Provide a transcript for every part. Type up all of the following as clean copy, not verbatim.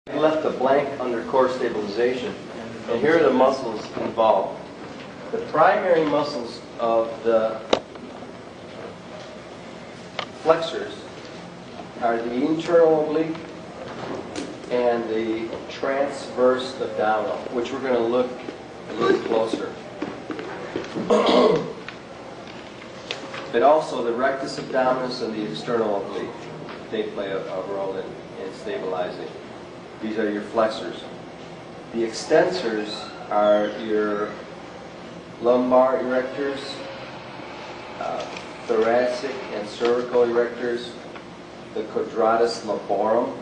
I left a blank under core stabilization, and here are the muscles involved. The primary muscles of the flexors are the internal oblique and the transverse abdominal, which we're going to look a little closer. But also the rectus abdominis and the external oblique, they play a role in stabilizing. These are your flexors. The extensors are your lumbar erectors, thoracic and cervical erectors, the quadratus laborum,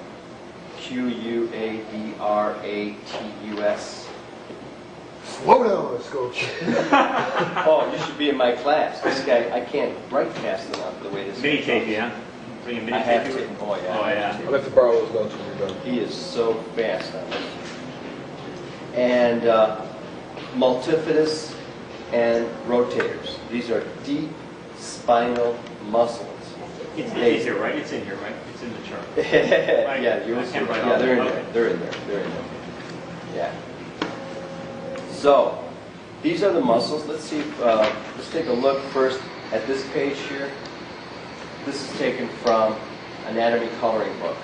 Quadratus. Slow down, let's go. Oh, you should be in my class. This guy, I can't write fast enough the way this Mini guy tape, talks. yeah? Bring a mini I have tape to. to it? Oh, yeah. Oh, yeah. I'll have to borrow those notes when you're done. He is so fast on this. And multifidus and rotators. These are deep spinal muscles. It's here, right? It's in here, right? It's in the chart. Yeah, you'll I see. can't write Yeah, all they're in that. there. Okay. They're in there. They're in there. Yeah. So, these are the muscles. Let's see. Let's take a look first at this page here. This is taken from anatomy coloring book.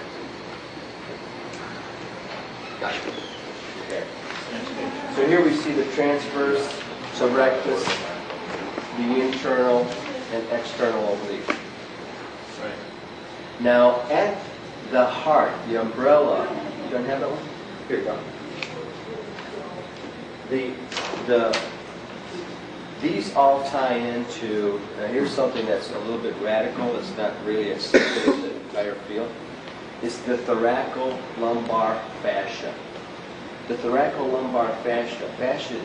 Okay. So here we see the transverse, so rectus, the internal and external oblique. Right. Now, at the heart, the umbrella, you don't have that one? Here you go. These all tie into, now here's something that's a little bit radical, that's not really accepted in the entire field. It's the thoracolumbar fascia. The thoracolumbar fascia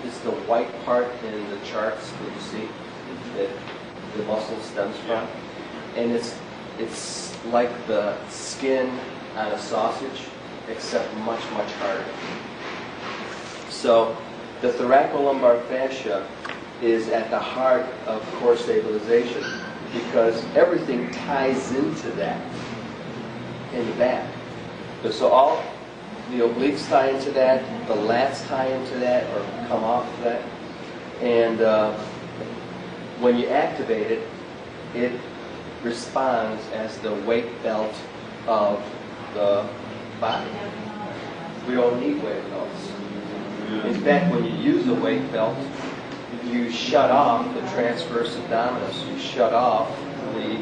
is the white part in the charts that you see that the muscle stems from. And it's like the skin on a sausage, except much, much harder. So the thoracolumbar fascia is at the heart of core stabilization because everything ties into that in the back. So all the obliques tie into that, the lats tie into that or come off of that. And when you activate it, it responds as the weight belt of the body. We don't need weight belts. In fact, when you use a weight belt, you shut off the transverse abdominis. You shut off the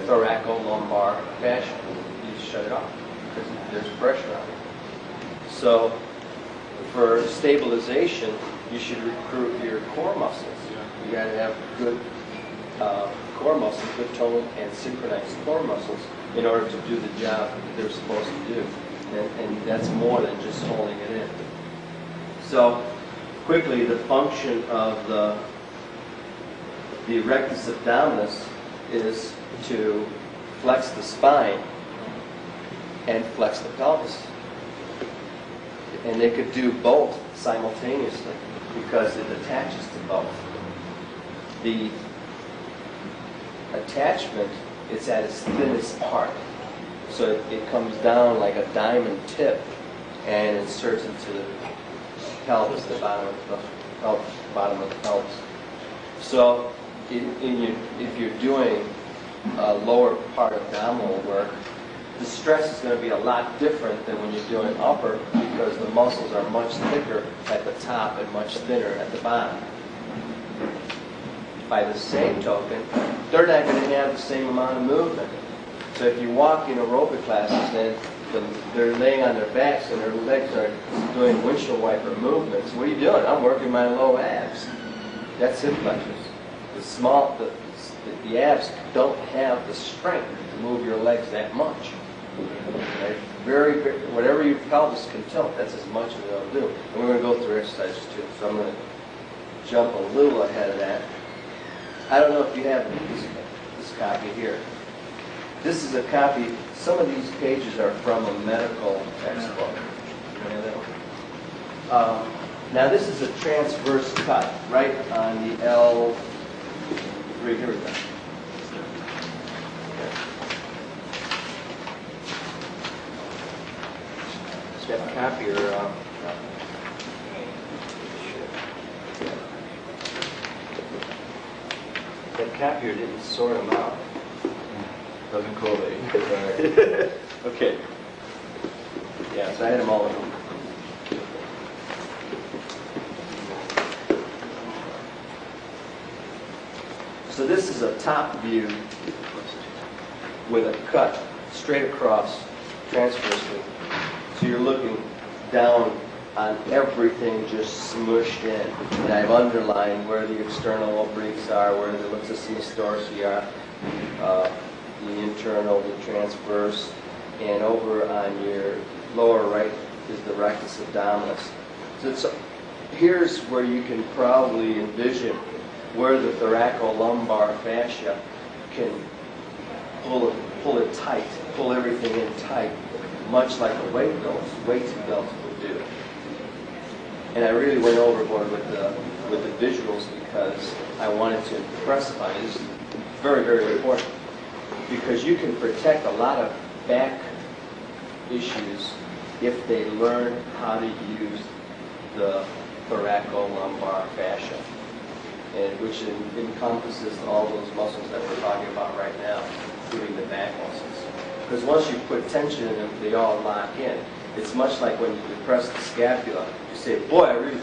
thoracolumbar fascia. You shut it off because there's pressure on it. So for stabilization, you should recruit your core muscles. You got to have good core muscles, good tone and synchronized core muscles in order to do the job that they're supposed to do. And that's more than just holding it in. So quickly, the function of the rectus abdominis is to flex the spine and flex the pelvis. And they could do both simultaneously because it attaches to both. The attachment is at its thinnest part. So it comes down like a diamond tip and inserts into the pelvis, the bottom of the pelvis. So if you're doing a lower part abdominal work, the stress is going to be a lot different than when you're doing upper because the muscles are much thicker at the top and much thinner at the bottom. By the same token, they're not going to have the same amount of movement. So if you walk in aerobic classes, then they're laying on their backs and their legs are doing windshield wiper movements. What are you doing? I'm working my low abs. That's hip flexors. The abs don't have the strength to move your legs that much. Right? Whatever your pelvis can tilt, that's as much as it'll do. And we're going to go through exercises too. So I'm going to jump a little ahead of that. I don't know if you have this copy here. This is a copy. Some of these pages are from a medical textbook. You know that one? Now this is a transverse cut right on the L3. Here we go. That copier, that copier didn't sort them out. Doesn't collate. Okay. Yeah, so I had them all in them. So this is a top view with a cut straight across transversely. So you're looking down on everything just smushed in. And I've underlined where the external obliques are, where the lexus dorsi are, the internal, the transverse, and over on your lower right is the rectus abdominis. So here's where you can probably envision where the thoracolumbar fascia can pull it tight, pull everything in tight, much like a weight belt would do. And I really went overboard with the visuals because I wanted to impress upon you. This is very, very important because you can protect a lot of back issues if they learn how to use the thoracolumbar fascia, and which encompasses all those muscles that we're talking about right now, including the back muscles. Because once you put tension in them, they all lock in. It's much like when you depress the scapula. You say, boy, I really